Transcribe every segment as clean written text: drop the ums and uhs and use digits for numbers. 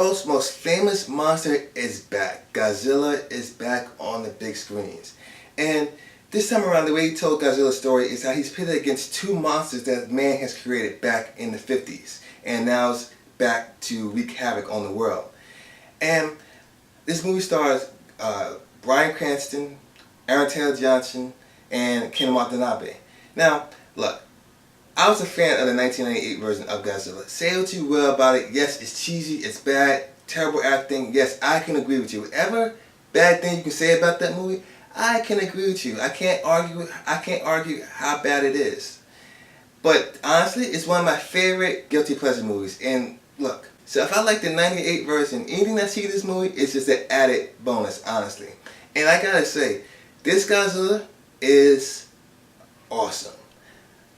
world's most famous monster is back. Godzilla is back on the big screens. And this time around, the way he told Godzilla's story is how he's pitted against two monsters that man has created back in the 50s. And now it's back to wreak havoc on the world. And this movie stars Bryan Cranston, Aaron Taylor Johnson, and Ken Watanabe. Now, look, I was a fan of the 1998 version of Godzilla. Say what you will about it. Yes, it's cheesy, it's bad, terrible acting. Yes, I can agree with you. Whatever bad thing you can say about that movie, I can agree with you. I can't argue how bad it is. But honestly, it's one of my favorite guilty pleasure movies. And look, so if I like the 98 version, anything that I see in this movie is just an added bonus, honestly. And I gotta say, this Godzilla is awesome.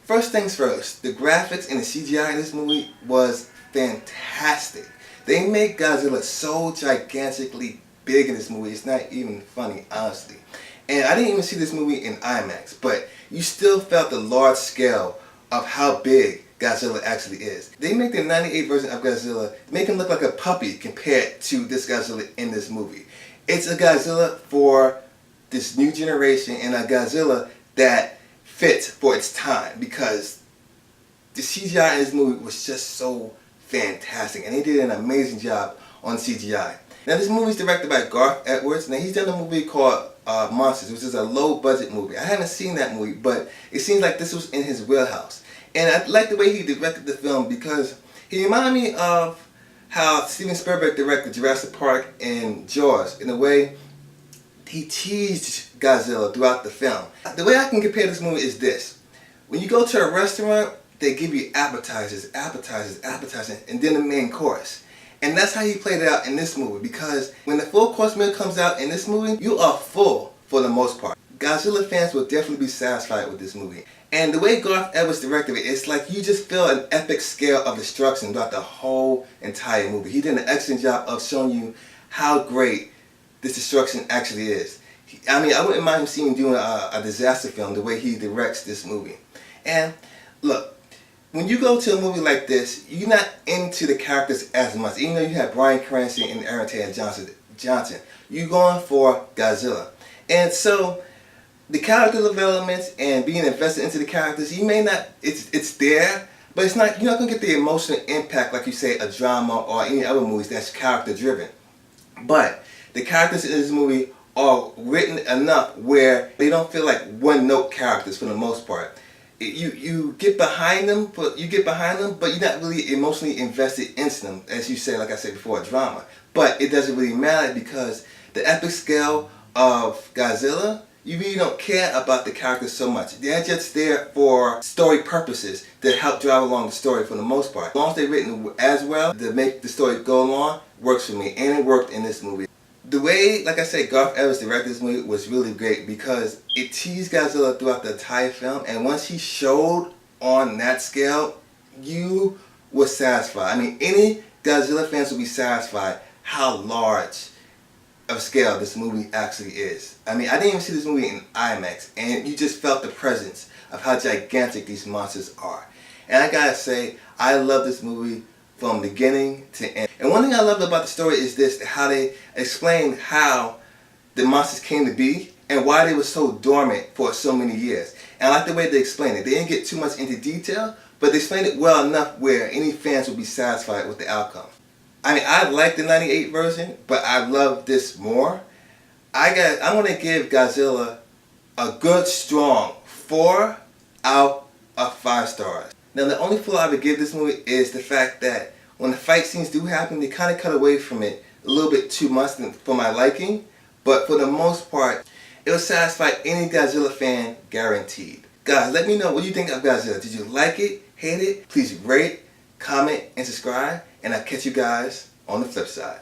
First things first, the graphics and the CGI in this movie was fantastic. They make Godzilla so gigantically big in this movie, it's not even funny, honestly. And I didn't even see this movie in IMAX, but you still felt the large scale of how big Godzilla actually is. They make the 98 version of Godzilla make him look like a puppy compared to this Godzilla in this movie. It's a Godzilla for this new generation and a Godzilla that fits for its time, because the CGI in this movie was just so fantastic and they did an amazing job on CGI. Now this movie is directed by Garth Edwards. Now he's done a movie called Monsters, which is a low budget movie. I haven't seen that movie, but it seems like this was in his wheelhouse. And I like the way he directed the film because he reminded me of how Steven Spielberg directed Jurassic Park and Jaws, in a way he teased Godzilla throughout the film. The way I can compare this movie is this. When you go to a restaurant, they give you appetizers, and then the main course. And that's how he played it out in this movie, because when the full course meal comes out in this movie, you are full for the most part. Godzilla fans will definitely be satisfied with this movie. And the way Garth Edwards directed it, it's like you just feel an epic scale of destruction throughout the whole entire movie. He did an excellent job of showing you how great this destruction actually is. I mean, I wouldn't mind him seeing him doing a disaster film the way he directs this movie. And look, when you go to a movie like this, you're not into the characters as much. Even though you have Bryan Cranston and Aaron Taylor Johnson, you're going for Godzilla. And so the character developments and being invested into the characters, you may not, it's there, but it's not, you're not going to get the emotional impact like you say a drama or any other movies that's character driven. But the characters in this movie are written enough where they don't feel like one-note characters for the most part. You get behind them, but you're not really emotionally invested into them, as you say, like I said before, a drama. But it doesn't really matter because the epic scale of Godzilla, you really don't care about the characters so much. They're just there for story purposes that help drive along the story for the most part. As long as they're written as well to make the story go along, works for me, and it worked in this movie. The way, like I said, Garth Edwards directed this movie was really great because it teased Godzilla throughout the entire film, and once he showed on that scale, you were satisfied. I mean, any Godzilla fans will be satisfied how large of scale this movie actually is. I mean, I didn't even see this movie in IMAX, and you just felt the presence of how gigantic these monsters are. And I gotta say, I love this movie from beginning to end. And one thing I love about the story is this, how they explain how the monsters came to be and why they were so dormant for so many years. And I like the way they explain it. They didn't get too much into detail, but they explained it well enough where any fans would be satisfied with the outcome. I mean, I like the 98 version, but I love this more. I'm going to give Godzilla a good, strong 4 out of 5 stars. Now, the only flaw I would give this movie is the fact that when the fight scenes do happen, they kind of cut away from it a little bit too much for my liking. But for the most part, it will satisfy any Godzilla fan guaranteed. Guys, let me know what you think of Godzilla. Did you like it? Hate it? Please rate, comment, and subscribe. And I'll catch you guys on the flip side.